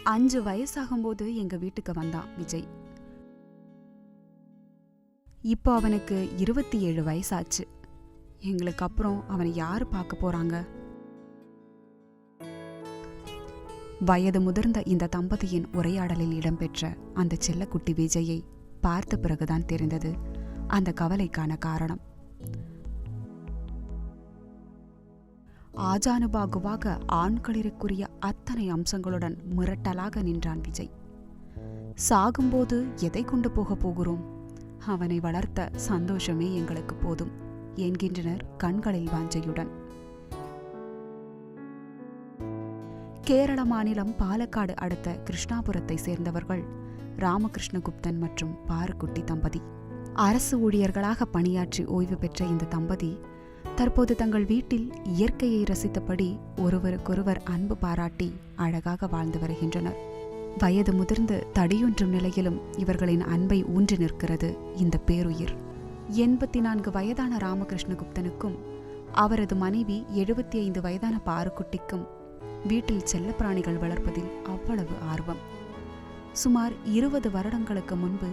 5 வயசாகும்போது எங்க வீட்டுக்கு வந்தான் விஜய். இப்போ அவனுக்கு 27 வயசாச்சு. எங்களுக்கு அப்புறம் அவனை யாரு பார்க்க போறாங்க? வயது முதிர்ந்த இந்த தம்பதியின் உரையாடலில் இடம்பெற்ற அந்த செல்லக்குட்டி விஜயை பார்த்த பிறகுதான் தெரிந்தது அந்த கவலைக்கான காரணம். ஆஜானுபாகுவாக ஆண்களிற்குரிய அத்தனை அம்சங்களுடன் மிரட்டலாக நின்றான் விஜய். சாகும்போது எதை கொண்டு போகிறோம்? அவனை வளர்த்த சந்தோஷமே எங்களுக்கு போதும் என்கின்றனர் கண்களில் வாஞ்சையுடன். கேரள மாநிலம் பாலக்காடு அடுத்த கிருஷ்ணாபுரத்தை சேர்ந்தவர்கள் ராமகிருஷ்ணகுப்தன் மற்றும் பாருக்குட்டி தம்பதி. அரசு ஊழியர்களாக பணியாற்றி ஓய்வு பெற்ற இந்த தம்பதி தற்போது தங்கள் வீட்டில் இயற்கையை ரசித்தபடி ஒருவருக்கொருவர் அன்பு பாராட்டி அழகாக வாழ்ந்து வருகின்றனர். வயது முதிர்ந்து தடியொன்றும் நிலையிலும் இவர்களின் அன்பை ஊன்றி நிற்கிறது இந்த பேருயிர். 84 வயதான ராமகிருஷ்ணகுப்தனுக்கும் அவரது மனைவி 75 வயதான பாருக்குட்டிக்கும் வீட்டில் செல்லப்பிராணிகள் வளர்ப்பதில் அவ்வளவு ஆர்வம். சுமார் 20 வருடங்களுக்கு முன்பு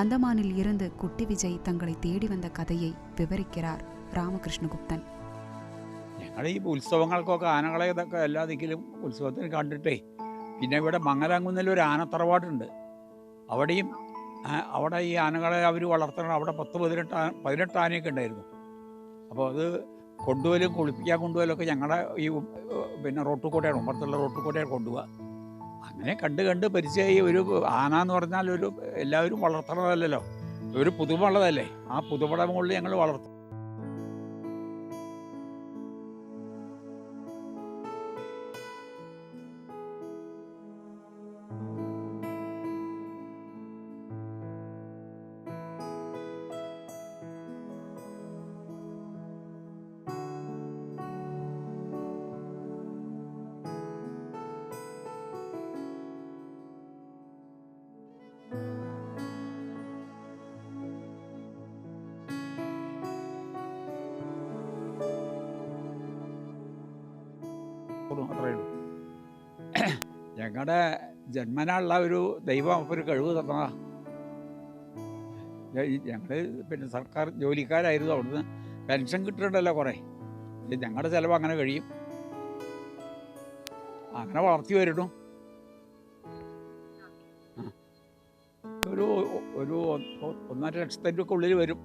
அந்தமானில் இருந்து குட்டி விஜய் தங்களை தேடி வந்த கதையை വിവരിக்கிறார் രാമകൃഷ്ണഗുപ്തൻ. ഞങ്ങൾ ഈ ഉത്സവങ്ങൾക്കൊക്കെ ആനകളെ ഇതൊക്കെ എല്ലാ ദിക്കിലും ഉത്സവത്തിന് കണ്ടിട്ടേ, പിന്നെ ഇവിടെ മംഗലാംകുന്നിൽ ഒരു ആനത്തറവാടുണ്ട്. അവിടെ ഈ ആനകളെ അവർ വളർത്തണം. അവിടെ 10-18 ആനയൊക്കെ ഉണ്ടായിരുന്നു. അപ്പോൾ അത് കൊണ്ടുപോലും കുളിപ്പിക്കാൻ കൊണ്ടുപോലൊക്കെ ഞങ്ങളുടെ ഈ റോട്ടിൽ കൂടെയാണ്, ഉമ്മറത്തുള്ള റോട്ടിൽ കൂടെയാണ് കൊണ്ടുപോവുക. അങ്ങനെ കണ്ട് പരിചയമായി. ഒരു ആന എന്ന് പറഞ്ഞാൽ എല്ലാവരും വളർത്തണതല്ലല്ലോ, ഒരു പുതുമയുള്ളതല്ലേ. ആ പുതുമയുടെ മുകളിൽ ഞങ്ങൾ വളർത്തും. അത്രയുള്ളൂ. ഞങ്ങളുടെ ജന്മനാളുള്ള ഒരു ദൈവം ഒരു കഴിവ് തന്നതാ. ഞങ്ങൾ പിന്നെ സർക്കാർ ജോലിക്കാരായിരുന്നു. അവിടുന്ന് പെൻഷൻ കിട്ടുന്നുണ്ടല്ലോ കുറേ. ഞങ്ങളുടെ ചിലവ് അങ്ങനെ കഴിയും. അങ്ങനെ വളർത്തി വരുന്നു. ഒരു 1.5 ലക്ഷത്തിൻ്റെ ഉള്ളിൽ വരും.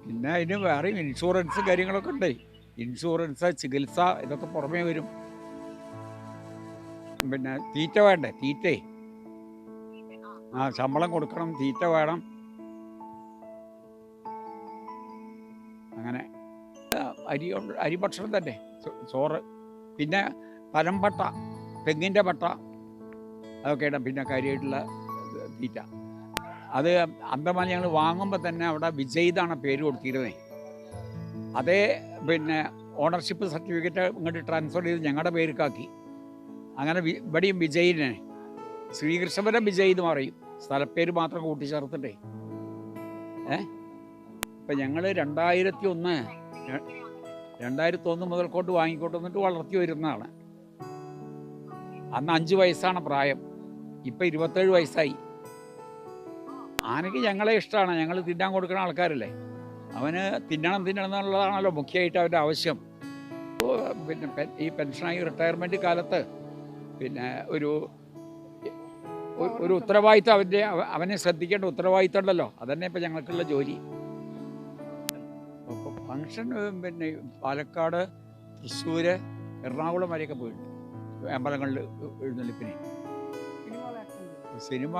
പിന്നെ അതിന് വേറെയും ഇൻഷുറൻസ് കാര്യങ്ങളൊക്കെ ഉണ്ട്. ഇൻഷുറൻസ്, ചികിത്സ, ഇതൊക്കെ പുറമേ വരും. പിന്നെ തീറ്റ വേണ്ടേ? തീറ്റേ ശമ്പളം കൊടുക്കണം, തീറ്റ വേണം. അങ്ങനെ അരി ഭക്ഷണം തന്നെ, ചോറ്, പിന്നെ പനമ്പട്ട, തെങ്ങിൻ്റെ പട്ട, അതൊക്കെയാണ് പിന്നെ കാര്യമായിട്ടുള്ള തീറ്റ. അത് അന്തമാൻ ഞങ്ങൾ വാങ്ങുമ്പോൾ തന്നെ അവിടെ വിജയ് എന്നാണ് പേര് കൊടുത്തിരുന്നത്. അതേ പിന്നെ ഓണർഷിപ്പ് സർട്ടിഫിക്കറ്റ് ഇങ്ങോട്ട് ട്രാൻസ്ഫർ ചെയ്ത് ഞങ്ങളുടെ പേർക്കാക്കി. അങ്ങനെ ഇവിടെയും വിജയിനെ ശ്രീകൃഷ്ണപുരം വിജയ് എന്ന് പറയും, സ്ഥലപ്പേര് മാത്രം കൂട്ടിച്ചേർത്തിട്ടേ. ഇപ്പം ഞങ്ങൾ 2001 മുതൽക്കോട്ട് വാങ്ങിക്കോട്ട് വന്നിട്ട് വളർത്തി വരുന്നതാണ്. അന്ന് 5 വയസ്സാണ് പ്രായം. ഇപ്പം 27 വയസ്സായി. ആനയ്ക്ക് ഞങ്ങളെ ഇഷ്ടമാണ്. ഞങ്ങൾ തിന്നാൻ കൊടുക്കുന്ന ആൾക്കാരല്ലേ. അവന് തിന്നണം എന്നുള്ളതാണല്ലോ മുഖ്യമായിട്ട് അവൻ്റെ ആവശ്യം. പിന്നെ ഈ പെൻഷനായി റിട്ടയർമെൻറ്റ് കാലത്ത് പിന്നെ ഒരു ഉത്തരവാദിത്തം അവനെ ശ്രദ്ധിക്കേണ്ട ഉത്തരവാദിത്തം ഉണ്ടല്ലോ. അതന്നെ ഇപ്പം ഞങ്ങൾക്കുള്ള ജോലി. ഫങ്ഷൻ പിന്നെ പാലക്കാട്, തൃശ്ശൂർ, എറണാകുളം വരെയൊക്കെ പോയിട്ടുണ്ട് അമ്പലങ്ങളിൽ എഴുന്നള്ളിപ്പിന്. സിനിമ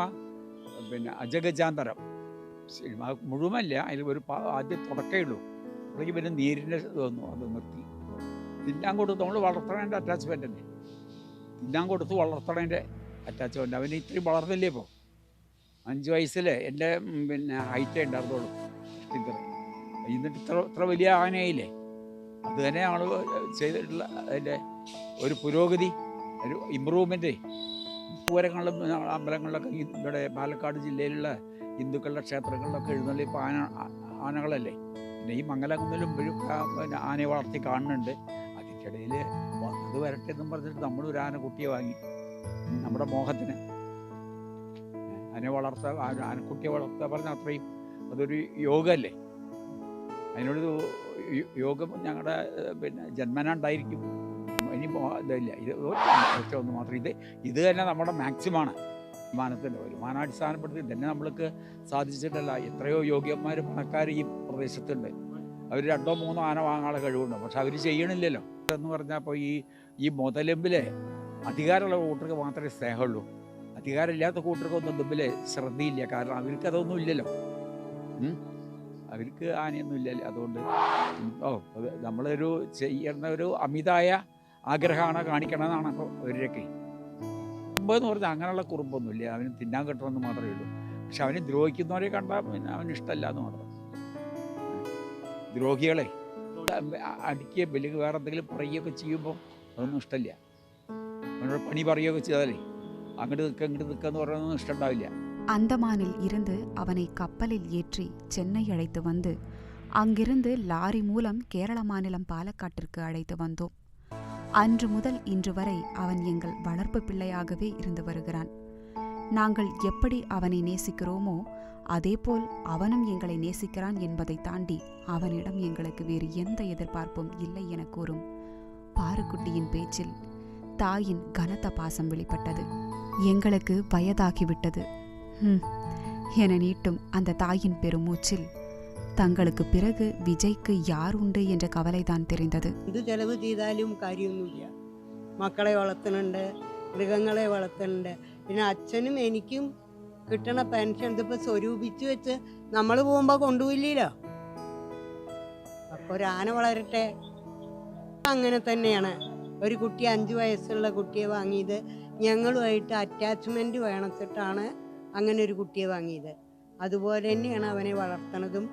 പിന്നെ അജഗജാന്തരം സിനിമ മുഴുവല്ല, അതിൽ ഒരു ആദ്യം തുടക്കമേ ഉള്ളൂ. അപ്പോഴേക്ക് പിന്നെ നീരിൻ്റെ തോന്നുന്നു, അത് നിർത്തി. തിന്നാൻ കൊടുത്ത് നമ്മൾ വളർത്തണേൻ്റെ അറ്റാച്ച്മെൻ്റ് തന്നെ. തിന്നാൻ കൊടുത്ത് വളർത്തണേൻ്റെ അറ്റാച്ച്മെൻ്റ്. അവന് ഇത്രയും വളർന്നില്ലേ ഇപ്പോൾ. 5 വയസ്സിൽ എൻ്റെ പിന്നെ ഹൈറ്റേ ഉണ്ടായിരുന്നുള്ളൂ. എന്നിട്ട് ഇത്ര വലിയ ആനയായില്ലേ. അത് തന്നെ ആൾ ചെയ്തിട്ടുള്ള അതിൻ്റെ ഒരു പുരോഗതി, ഒരു ഇമ്പ്രൂവ്മെൻറ്റ്. പൂരങ്ങളിലും അമ്പലങ്ങളിലൊക്കെ ഇവിടെ പാലക്കാട് ജില്ലയിലുള്ള ഹിന്ദുക്കളുടെ ക്ഷേത്രങ്ങളിലൊക്കെ എഴുന്നള്ളിപ്പോൾ ആനകളല്ലേ. പിന്നെ ഈ മംഗലാകുന്നിലും പിന്നെ ആനയെ വളർത്തി കാണുന്നുണ്ട്. അതിൻ്റെ അതിനിടയിൽ അത് വരട്ടെ എന്നും പറഞ്ഞിട്ട് നമ്മളൊരു ആനക്കുട്ടിയെ വാങ്ങി നമ്മുടെ മോഹത്തിന്. അതിനെ ആനക്കുട്ടിയെ വളർത്തുക പറഞ്ഞാൽ അത്രയും അതൊരു യോഗമല്ലേ. അതിനൊരു യോഗം ഞങ്ങളുടെ ജന്മന ഉണ്ടായിരിക്കും. ഇനി ഇതില്ല, ഇത് ഒന്ന് മാത്രം. ഇത് തന്നെ നമ്മുടെ മാക്സിമാണ്. വരുമാനത്തിൻ്റെ വരുമാനാടിസ്ഥാനപ്പെടുത്തി തന്നെ നമ്മൾക്ക് സാധിച്ചിട്ടല്ല. എത്രയോ യോഗ്യന്മാർ പണക്കാർ ഈ പ്രദേശത്തുണ്ട്. അവർ 2 or 3 ആന വാങ്ങാനുള്ള കഴിവുണ്ട്. പക്ഷെ അവർ ചെയ്യണില്ലല്ലോ എന്ന് പറഞ്ഞാൽ. അപ്പോൾ ഈ മുതലെമ്പിലെ അധികാരമുള്ള കൂട്ടർക്ക് മാത്രമേ സ്നേഹമുള്ളൂ. അധികാരമില്ലാത്ത കൂട്ടർക്കൊന്നും മുമ്പിൽ ശ്രദ്ധയില്ല. കാരണം അവർക്ക് അതൊന്നും ഇല്ലല്ലോ. അവർക്ക് ആനയൊന്നും ഇല്ലല്ലോ. അതുകൊണ്ട് നമ്മളൊരു ചെയ്യുന്ന ഒരു അമിതായ ആഗ്രഹമാണ് കാണിക്കണമെന്നാണ് അപ്പോൾ അവരുടെയൊക്കെ. കുറുമ്പെന്ന് പറഞ്ഞാൽ അങ്ങനെയുള്ള കുറുമ്പൊന്നുമില്ല. അവന് തിന്നാൻ കിട്ടണമെന്ന് മാത്രമേ ഉള്ളൂ. പക്ഷെ അവന് ദ്രോഹിക്കുന്നവരെ കണ്ടാൽ പിന്നെ അവന് ഇഷ്ടമല്ല എന്ന് മാത്രം. ദ്രോഹികളെ അടിക്കുകയും അല്ലെങ്കിൽ വേറെ എന്തെങ്കിലും പറയുകയൊക്കെ ചെയ്യുമ്പോൾ അതൊന്നും ഇഷ്ടമില്ല. അവനോട് പണി പറയുകയൊക്കെ ചെയ്താലേ അങ്ങോട്ട് നിൽക്കുക എന്ന് പറയുന്നതൊന്നും ഇഷ്ടമുണ്ടാവില്ല. அந்தமானில் இருந்து அவனை கப்பலில் ஏற்றி சென்னை அழைத்து வந்து அங்கிருந்து லாரி மூலம் கேரள மாநிலம் பாலக்காட்டிற்கு அழைத்து வந்தோம். அன்று முதல் இன்று வரை அவன் எங்கள் வளர்ப்பு பிள்ளையாகவே இருந்து வருகிறான். நாங்கள் எப்படி அவனை நேசிக்கிறோமோ அதேபோல் அவனும் எங்களை நேசிக்கிறான் என்பதை தாண்டி அவனிடம் எங்களுக்கு வேறு எந்த எதிர்பார்ப்பும் இல்லை என கூறும் பாருக்குட்டியின் பேச்சில் தாயின் கனத்த பாசம் வெளிப்பட்டது. எங்களுக்கு வயதாகிவிட்டது என நீட்டும் அந்த தாயின் பெருமூச்சில் തങ്ങൾക്ക് പിറകു വിജയ്ക്ക് യാറുണ്ട് എன்ற കവലൈതാൻ தெரிந்தது. എന്ത് ചെലവ് ചെയ്താലും കാര്യമൊന്നുമില്ല. മക്കളെ വളർത്തുന്നുണ്ട്, മൃഗങ്ങളെ വളർത്തുന്നുണ്ട്. പിന്നെ അച്ഛനും എനിക്കും കിട്ടണ പെൻഷൻ ഇതിപ്പോൾ സ്വരൂപിച്ച് വെച്ച് നമ്മൾ പോകുമ്പോൾ കൊണ്ടുപോയില്ലല്ലോ. അപ്പോൾ ഒരു ആന വളരട്ടെ. അങ്ങനെ തന്നെയാണ് ഒരു കുട്ടി 5 വയസ്സുള്ള കുട്ടിയെ വാങ്ങിയത്. ഞങ്ങളുമായിട്ട് അറ്റാച്ച്മെൻറ്റ് വേണത്തിട്ടാണ് അങ്ങനെ ഒരു കുട്ടിയെ വാങ്ങിയത്. അതുപോലെ തന്നെയാണ് അവനെ വളർത്തണതും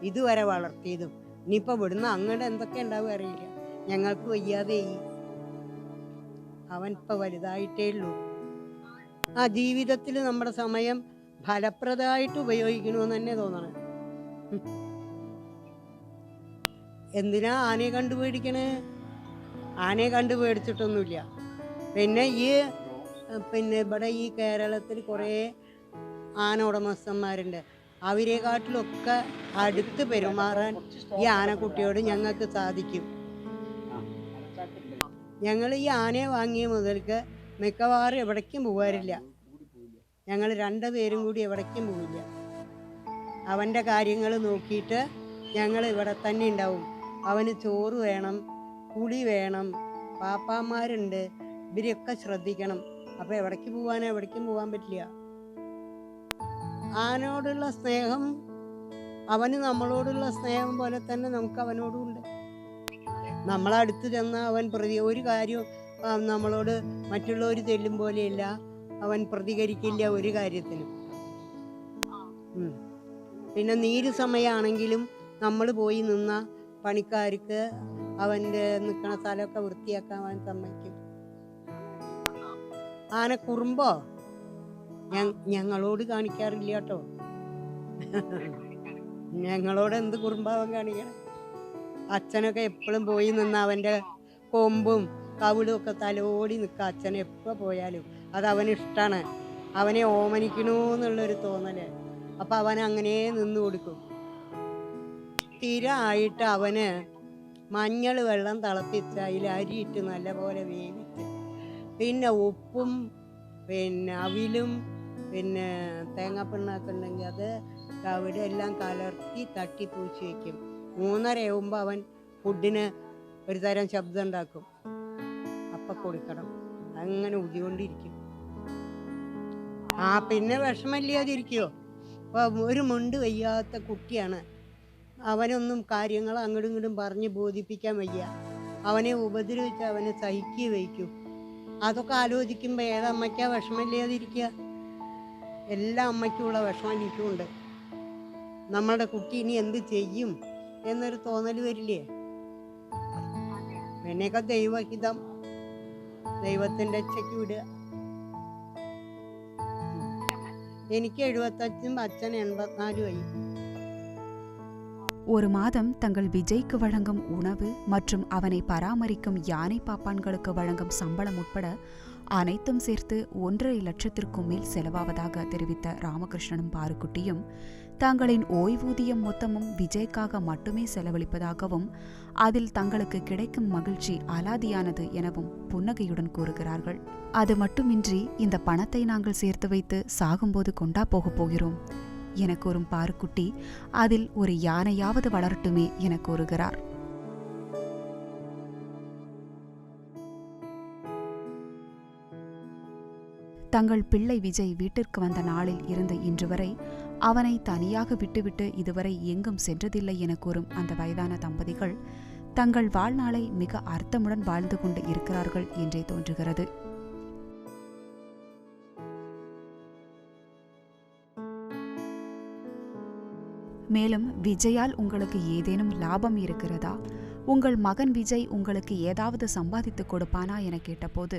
ഇതുവരെ വളർത്തിയതും. ഇനിയിപ്പോൾ ഇവിടുന്ന് അങ്ങോട്ട് എന്തൊക്കെ ഉണ്ടാവും അറിയില്ല. ഞങ്ങൾക്ക് വയ്യാതെ അവൻ ഇപ്പോൾ വലുതായിട്ടേ ഉള്ളൂ. ആ ജീവിതത്തിൽ നമ്മുടെ സമയം ഫലപ്രദമായിട്ട് ഉപയോഗിക്കണമെന്ന് തന്നെ തോന്നണം. എന്തിനാ ആനയെ കണ്ടുപേടിക്കണേ? ആനയെ കണ്ടുപേടിച്ചിട്ടൊന്നുമില്ല. പിന്നെ ഇവിടെ ഈ കേരളത്തിൽ കുറേ ആന ഉടമസ്ഥന്മാരുണ്ട്. അവരെക്കാട്ടിലൊക്കെ അടുത്ത് പെരുമാറാൻ ഈ ആനക്കുട്ടിയോട് ഞങ്ങൾക്ക് സാധിക്കും. ഞങ്ങൾ ഈ ആനയെ വാങ്ങിയ മുതൽക്ക് മിക്കവാറും എവിടേക്കും പോകാറില്ല. ഞങ്ങൾ 2 പേരും കൂടി എവിടേക്കും പോവില്ല. അവൻ്റെ കാര്യങ്ങൾ നോക്കിയിട്ട് ഞങ്ങൾ ഇവിടെ തന്നെ ഉണ്ടാവും. അവന് ചോറ് വേണം, കുളി വേണം, പാപ്പാന്മാരുണ്ട്, ഇവരെയൊക്കെ ശ്രദ്ധിക്കണം. അപ്പോൾ എവിടേക്ക് പോകാൻ പറ്റില്ല. ആനോടുള്ള സ്നേഹം അവന് നമ്മളോടുള്ള സ്നേഹം പോലെ തന്നെ നമുക്ക് അവനോടുമുണ്ട്. നമ്മളടുത്ത് ചെന്നാൽ അവൻ ഒരു കാര്യവും നമ്മളോട് മറ്റുള്ളവർ ചെല്ലും പോലെയല്ല. അവൻ പ്രതികരിക്കില്ല ഒരു കാര്യത്തിനും. പിന്നെ നീര് സമയമാണെങ്കിലും നമ്മൾ പോയി നിന്ന പണിക്കാർക്ക് അവൻ്റെ നിൽക്കണ സ്ഥലമൊക്കെ വൃത്തിയാക്കാൻ അവൻ സമ്മതിക്കും. ആനക്കുറുമ്പോ ഞങ്ങളോട് കാണിക്കാറില്ല കേട്ടോ. ഞങ്ങളോട് എന്ത് കുറുമ്പാവൻ കാണിക്കണം. അച്ഛനൊക്കെ എപ്പോഴും പോയി നിന്ന് അവൻ്റെ കൊമ്പും കവിളും ഒക്കെ തലോടി നിൽക്കുക. അച്ഛൻ എപ്പോൾ പോയാലും അത് അവനിഷ്ടമാണ്. അവനെ ഓമനിക്കണമെന്നുള്ളൊരു തോന്നല്. അപ്പം അവൻ അങ്ങനെ നിന്ന് കൊടുക്കും. സ്ഥിരമായിട്ട് അവന് മഞ്ഞൾ വെള്ളം തിളപ്പിച്ച് അതിൽ അരിയിട്ട് നല്ലപോലെ വേവിച്ച് പിന്നെ ഉപ്പും പിന്നെ അവിലും പിന്നെ തേങ്ങാപ്പിണ്ണാക്ക് ഉണ്ടെങ്കിൽ അത് അവിടെ എല്ലാം കലർത്തി തട്ടിപ്പൂച്ച് വയ്ക്കും. 3:30 ആകുമ്പോൾ അവൻ ഫുഡിന് ഒരു തരം ശബ്ദം ഉണ്ടാക്കും. അപ്പം കൊടുക്കണം. അങ്ങനെ ഊതിക്കൊണ്ടിരിക്കും. പിന്നെ വിഷമമില്ലാതിരിക്കുമോ? അപ്പോൾ ഒരു മുണ്ട് വയ്യാത്ത കുട്ടിയാണ്. അവനൊന്നും കാര്യങ്ങൾ അങ്ങോട്ടും ഇങ്ങോട്ടും പറഞ്ഞ് ബോധിപ്പിക്കാൻ വയ്യ. അവനെ ഉപദ്രവിച്ച് അവനെ സഹിക്കുക വയ്ക്കും. അതൊക്കെ ആലോചിക്കുമ്പോൾ ഏതമ്മയ്ക്കാ വിഷമമില്ലാതിരിക്കുക? എല്ലാ അമ്മയ്ക്കുമുള്ള വിഷമം എനിക്കുമുണ്ട്. നമ്മളുടെ കുട്ടി ഇനി എന്ത് ചെയ്യും എന്നൊരു തോന്നൽ വരില്ലേ? പിന്നെയൊക്കെ ദൈവഹിതം, ദൈവത്തിൻ്റെ ഇച്ഛയ്ക്ക് വിടുക. എനിക്ക് 75, അച്ഛൻ 84 ആയി. ஒரு மாதம் தங்கள் விஜய்க்கு வழங்கும் உணவு மற்றும் அவனை பராமரிக்கும் யானை பாப்பான்களுக்கு வழங்கும் சம்பளம் உட்பட அனைத்தும் சேர்த்து 1.5 லட்சத்திற்கும் மேல் செலவாவதாக தெரிவித்த ராமகிருஷ்ணனும் பாருக்குட்டியும் தங்களின் ஓய்வூதியம் மொத்தமும் விஜய்க்காக மட்டுமே செலவழிப்பதாகவும் அதில் தங்களுக்கு கிடைக்கும் மகிழ்ச்சி அலாதியானது எனவும் புன்னகையுடன் கூறுகிறார்கள். அது மட்டுமின்றி இந்த பணத்தை நாங்கள் சேர்த்து வைத்து சாகும்போது கொண்டா போகப் போகிறோம் என கூறும் பாருக்குட்டி அதில் ஒரு யானையாவது வளரட்டுமே என கூறுகிறார். தங்கள் பிள்ளை விஜய் வீட்டிற்கு வந்த நாளில் இருந்து இன்று வரை அவனை தனியாக விட்டுவிட்டு இதுவரை எங்கும் சென்றதில்லை என கூறும் அந்த வயதான தம்பதிகள் தங்கள் வாழ்நாளை மிக அர்த்தமுடன் வாழ்ந்து கொண்டு இருக்கிறார்கள் என்றே தோன்றுகிறது. மேலும் விஜயால் உங்களுக்கு ஏதேனும் லாபம் இருக்கிறதா, உங்கள் மகன் விஜய் உங்களுக்கு ஏதாவது சம்பாதித்து கொடுப்பானா என கேட்டபோது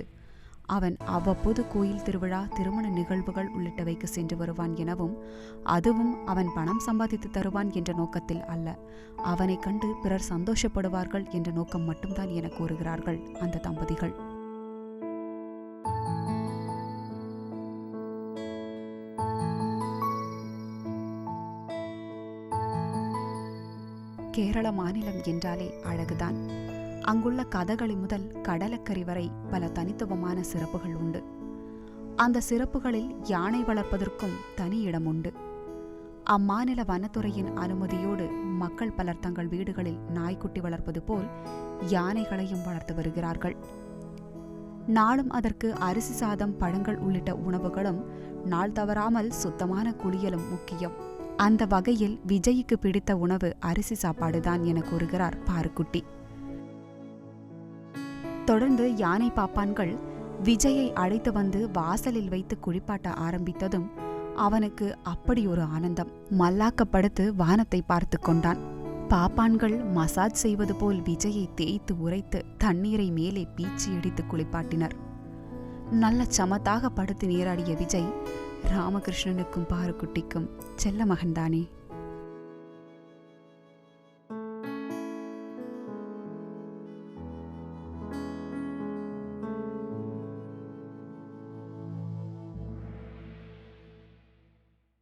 அவன் அவ்வப்போது கோயில் திருவிழா, திருமண நிகழ்வுகள் உள்ளிட்டவைக்கு சென்று வருவான் எனவும் அதுவும் அவன் பணம் சம்பாதித்து தருவான் என்ற நோக்கத்தில் அல்ல, அவனை கண்டு பிறர் சந்தோஷப்படுவார்கள் என்ற நோக்கம் மட்டும்தான் என கூறுகிறார்கள் அந்த தம்பதிகள். கேரள மாநிலம் என்றாலே அழகுதான். அங்குள்ள கதகளி முதல் கடலக்கரை வரை பல தனித்துவமான சிறப்புகள் உண்டு. அந்த சிறப்புகளில் யானை வளர்ப்பதற்கும் தனி இடம் உண்டு. அம்மாநில வனத்துறையின் அனுமதியோடு மக்கள் பலர் தங்கள் வீடுகளில் நாய்க்குட்டி வளர்ப்பது போல் யானைகளையும் வளர்த்து வருகிறார்கள். நாளும் அதற்கு அரிசி சாதம், பழங்கள் உள்ளிட்ட உணவுகளும் நாள் தவறாமல் சுத்தமான குளியலும் முக்கியம். அந்த வகையில் விஜய்க்கு பிடித்த உணவு அரிசி சாப்பாடுதான் என கூறுகிறார் பாருக்குட்டி. தொடர்ந்து யானை பாப்பான்கள் விஜயை அழைத்து வந்து வாசலில் வைத்து குளிப்பாட்ட ஆரம்பித்ததும் அவனுக்கு அப்படி ஒரு ஆனந்தம். மல்லாக்கப்படுத்து வானத்தை பார்த்து கொண்டான். பாப்பான்கள் மசாஜ் செய்வது போல் விஜயை தேய்த்து உரைத்து தண்ணீரை மேலே பீச்சி எடுத்து குளிப்பாட்டினர். நல்ல சமத்தாக படுத்து நீராடிய விஜய் ராமகிருஷ்ணனுக்கும் பாருக்குட்டிக்கும் செல்ல மகன்தானே.